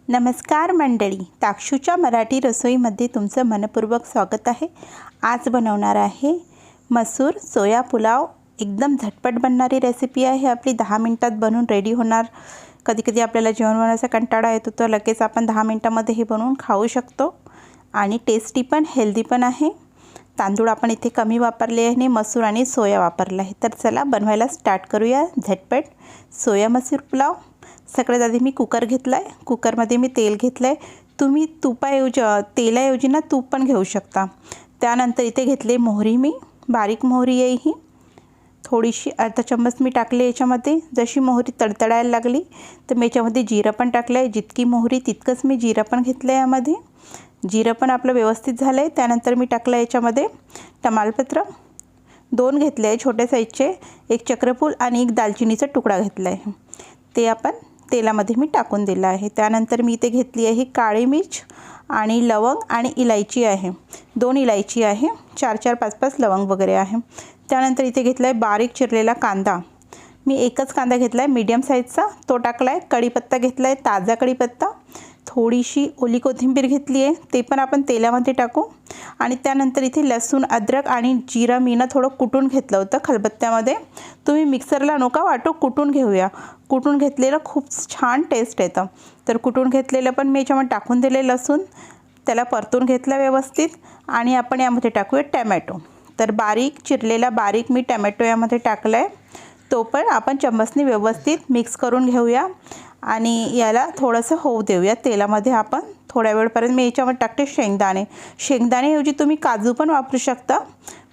नमस्कार मंडळी, ताक्षूच्या मराठी रसोईमध्ये तुमचं मनपूर्वक स्वागत आहे। आज बनवणार आहे मसूर सोया पुलाव। एकदम झटपट बनणारी रेसिपी आहे आपली, 10 मिनिटात बनवून रेडी होणार। कधी कधी आपल्याला जेवण बनवायचा कंटाळा येतो तर लगेच आपण 10 मिनिटांमध्ये हे बनवून खाऊ शकतो आणि टेस्टी पण हेल्दी पण आहे। तांदूळ आपण इथे कमी वापरले आहे, मसूर आणि सोया वापरला आहे। तर चला बनवायला स्टार्ट करूया झटपट सोया मसूर पुलाव। सगळ्यात आधी मी कुकर घेतला आहे। कुकरमध्ये मी तेल घेतलं आहे। तुम्ही तेलाऐवजी ना तूप पण घेऊ शकता। त्यानंतर इथे घेतले मोहरी, मी बारीक मोहरी आहे ही, थोडीशी अर्धा चम्मच मी टाकले याच्यामध्ये। जशी मोहरी तडतडायला लागली तर मी याच्यामध्ये जिरं पण टाकलं आहे। जितकी मोहरी तितकंच मी जिरं पण घेतलं आहे यामध्ये। जिरं पण आपलं व्यवस्थित झालं आहे। त्यानंतर मी टाकलं याच्यामध्ये तमालपत्र 2 घेतले आहे छोट्या साईजचे, एक चक्रफूल आणि एक दालचिनीचा तुकडा घेतला आहे। ते आपण तेलामध्ये मी टाकून दिलं आहे। त्यानंतर मी इथे घेतली आहे काळी मिर्च आणि लवंग आणि इलायची आहे, 2 इलायची आहे, 4-4 5-5 लवंग वगैरे आहे। त्यानंतर इथे घेतला आहे बारीक चिरलेला कांदा, मी एकच कांदा घेतला आहे मीडियम साईजचा, तो टाकला आहे। कढीपत्ता घेतला आहे, ताजा कढीपत्ता, थोडीशी ओली कोथिंबीर घेतली आहे, ते पण आपण तेलामध्ये टाकू। आणि त्यानंतर इथे लसूण, अद्रक आणि जिरं मी थोडं कुटून घेतलं होतं खलबत्त्यामध्ये। तुम्ही मिक्सरला नका वाटू, कुटून घेऊया। कुटून घेतलेलं खूप छान टेस्ट येतं। तर कुटून घेतलेलं पण मी याच्यामध्ये टाकून दिले लसूण, त्याला परतून घेतलं व्यवस्थित। आणि आपण यामध्ये टाकूया टॅमॅटो। तर बारीक चिरलेला मी टॅमॅटो यामध्ये टाकला आहे, तो पण आपण चम्मचने व्यवस्थित मिक्स करून घेऊया आणि याला थोडंसं होऊ देऊया तेलामध्ये। आपण थोड्या वेळपर्यंत मी याच्यामध्ये टाकते शेंगदाणेऐवजी तुम्ही काजू पण वापरू शकता।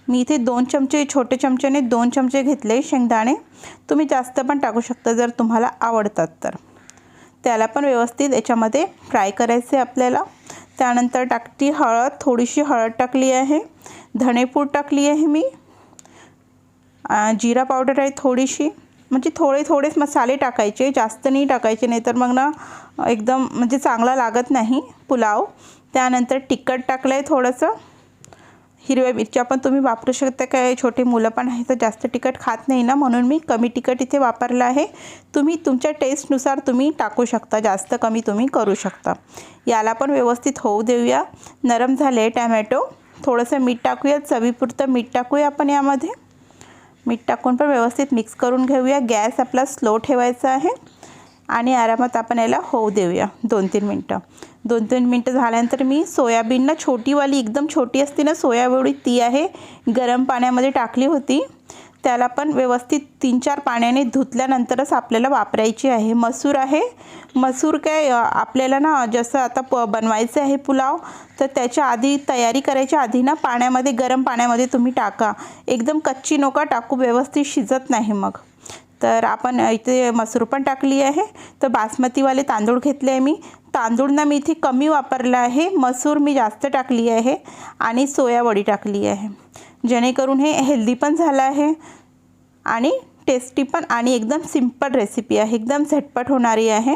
मी इथे 2 चमचे, छोटे चमच्याने 2 चमचे घेतले शेंगदाणे, तुम्ही जास्त पण टाकू शकता जर तुम्हाला आवडतात तर। त्याला पण व्यवस्थित याच्यामध्ये फ्राय करायचे आपल्याला। त्यानंतर टाकते हळद, थोडीशी हळद टाकली आहे, धणेपूड टाकली आहे मी, जिरा पावडर आहे थोडीशी, म्हणजे थोडेच मसाले टाकायचे, जास्त नाही टाकायचे, नाही तर मग ना एकदम म्हणजे चांगला लागत नाही पुलाव। त्यानंतर तिखट टाकलं आहे थोडंसं, हिरव्या मिरच्या पण तुम्ही वापरू शकता, काय छोटे मुलं पण आहे तर जास्त तिखट खात नाही ना, म्हणून मी कमी तिखट इथे वापरलं आहे। तुम्ही तुमच्या टेस्टनुसार तुम्ही टाकू शकता, जास्त कमी तुम्ही करू शकता। याला पण व्यवस्थित होऊ देऊया। नरम झाले टॅमॅटो, थोडंसं मीठ टाकूया, चवीपुरतं मीठ टाकूया आपण यामध्ये। मीठ टाकून पण व्यवस्थित मिक्स करून घेऊया। गॅस आपला स्लो ठेवायचा आहे आणि आरामात आपण याला होऊ देऊया 2-3 मिनटं। 2-3 मिनटं झाल्यानंतर मी सोयाबीन ना, छोटीवाली एकदम छोटी असते ना सोयाबीन, ती आहे गरम पाण्यामध्ये टाकली होती। त्याला पण व्यवस्थित 3-4 पाण्याने धुतल्यानंतरच आपल्याला वापरायची आहे। मसूर आहे, मसूर काय आपल्याला ना जसं आता बनवायचं आहे पुलाव, तर त्याच्या आधी तयारी करायच्या आधी ना पाण्यामध्ये, गरम पाण्यामध्ये तुम्ही टाका, एकदम कच्ची नका टाकू, व्यवस्थित शिजत नाही मग। तर आपण इथे मसूर पण टाकली आहे। तर बासमतीवाले तांदूळ घेतले आहे मी, तांदूळ ना मी इथे कमी वापरला आहे, मसूर मी जास्त टाकली आहे आणि सोया वडी टाकली आहे, जेणेकरून हे हेल्दी पण झालं आहे आणि टेस्टी पण, आणि एकदम सिंपल रेसिपी आहे, एकदम झटपट होणारी आहे।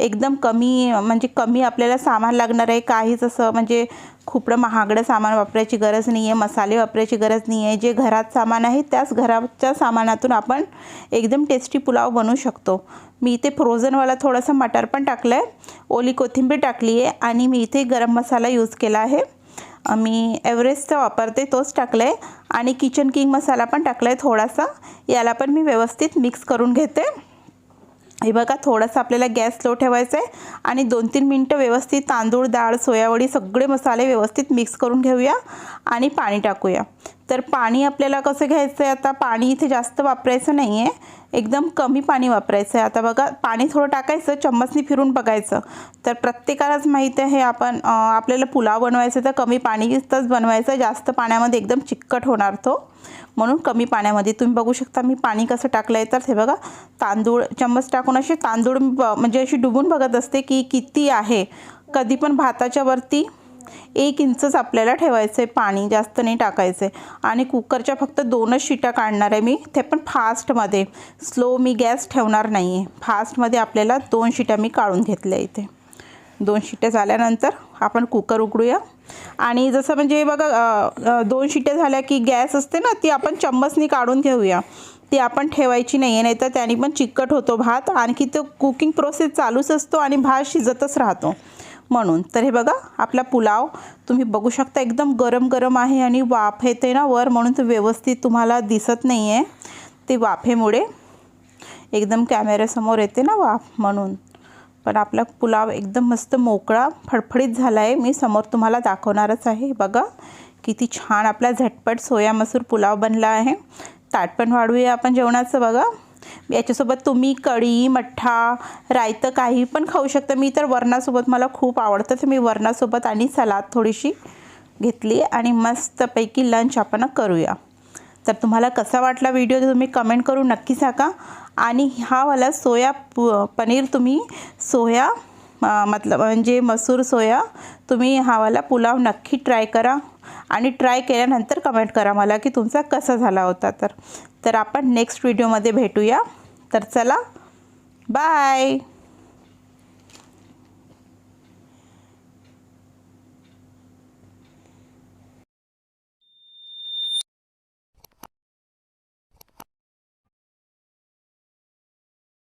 एकदम कमी आपल्याला सामान लागणार आहे, काहीच असं म्हणजे खूप महागडं सामान वापरायची गरज नाही आहे, मसाले वापरायची गरज नाही आहे। जे घरात सामान आहे त्याच घराच्या सामानातून आपण एकदम टेस्टी पुलाव बनवू शकतो। मी इथे फ्रोझनवाला थोडासा मटार पण टाकला आहे, ओली कोथिंबीर टाकली आहे आणि मी इथे गरम मसाला यूज केला आहे, मी एव्हरेस्टचा वापरते तोच टाकला आहे, आणि किचन किंग मसाला पण टाकला आहे थोडासा। याला पण मी व्यवस्थित मिक्स करून घेते। हे बघा, थोडासा आपल्याला गॅस स्लो ठेवायचा आहे आणि 2-3 मिनटं व्यवस्थित तांदूळ, डाळ, सोयावडी सगळे मसाले व्यवस्थित मिक्स करून घेऊया आणि पाणी टाकूया। तर पाणी आपल्याला कसं घ्यायचं आहे, आता पाणी इथे जास्त वापरायचं नाही आहे, एकदम कमी पाणी वापरायचं आहे। आता बघा, पाणी थोडं टाकायचं, चम्मचने फिरून बघायचं। तर प्रत्येकालाच माहीत आहे आपल्याला पुलाव बनवायचं तर कमी पाणीच बनवायचं, जास्त पाण्यामध्ये एकदम चिकट होणार तो, म्हणून कमी पाण्यामध्ये। तुम्ही बघू शकता मी पाणी कसं टाकलं आहे, तर हे बघा, तांदूळ चम्मच टाकून असे तांदूळ म्हणजे अशी डुबून बघत असते की किती आहे। कधी पण भाताच्या वरती 1 इंचच आपल्याला ठेवायचं आहे पाणी, जास्त नाही टाकायचं आहे। आणि कुकरच्या फक्त 2च शिट्या काढणार आहे मी, ते पण फास्टमध्ये, स्लो मी गॅस ठेवणार नाही आहे, फास्टमध्ये आपल्याला 2 शिट्या मी काढून घेतल्या इथे। 2 शिट्या झाल्यानंतर आपण कुकर उघडूया आणि जसं म्हणजे बघा 2 शिट्या झाल्या की गॅस असते ना ती आपण चम्मचने काढून घेऊया। ती आपण ठेवायची नाही आहे, नाहीतर त्याने पण चिकट होतो भात, आणखी तो कुकिंग प्रोसेस चालूच असतो आणि भात शिजतच राहतो म्हणून. तर हे बघा आपला पुलाव तुम्ही बघू शकता एकदम गरम गरम आहे आणि वाफ येते ना वर, म्हणून तो व्यवस्थित तुम्हाला दिसत नाही आहे, ते वाफेमुळे एकदम कॅमेऱ्यासमोर येते ना वाफ म्हणून. पण आपला पुलाव एकदम मस्त मोकळा फडफडीत झाला आहे. मी समोर तुम्हाला दाखवणारच आहे. बघा किती छान आपला झटपट सोया मसूर पुलाव बनला आहे. ताट पण वाढूया आपण जेवणाचं. बघा याच्यासोबत तुम्ही कढी, मठ्ठा, रायतं काही पण खाऊ शकता. मी तर वरणासोबत मला खूप आवडतं, तर मी वरणासोबत आणि सलाद थोडीशी घेतली आणि मस्तपैकी लंच आपण करूया. तर तुम्हाला कसा वाटला व्हिडिओ तुम्ही कमेंट करून नक्की सांगा. आणि हा वाला सोया पनीर तुम्ही सोया म्हणजे मसूर सोया तुम्ही हा वाला पुलाव नक्की ट्राय करा आणि ट्राय केल्यानंतर कमेंट करा मला की तुमचा कसा झाला होता. तर आपण नेक्स्ट व्हिडिओमध्ये भेटूया. तर चला बाय.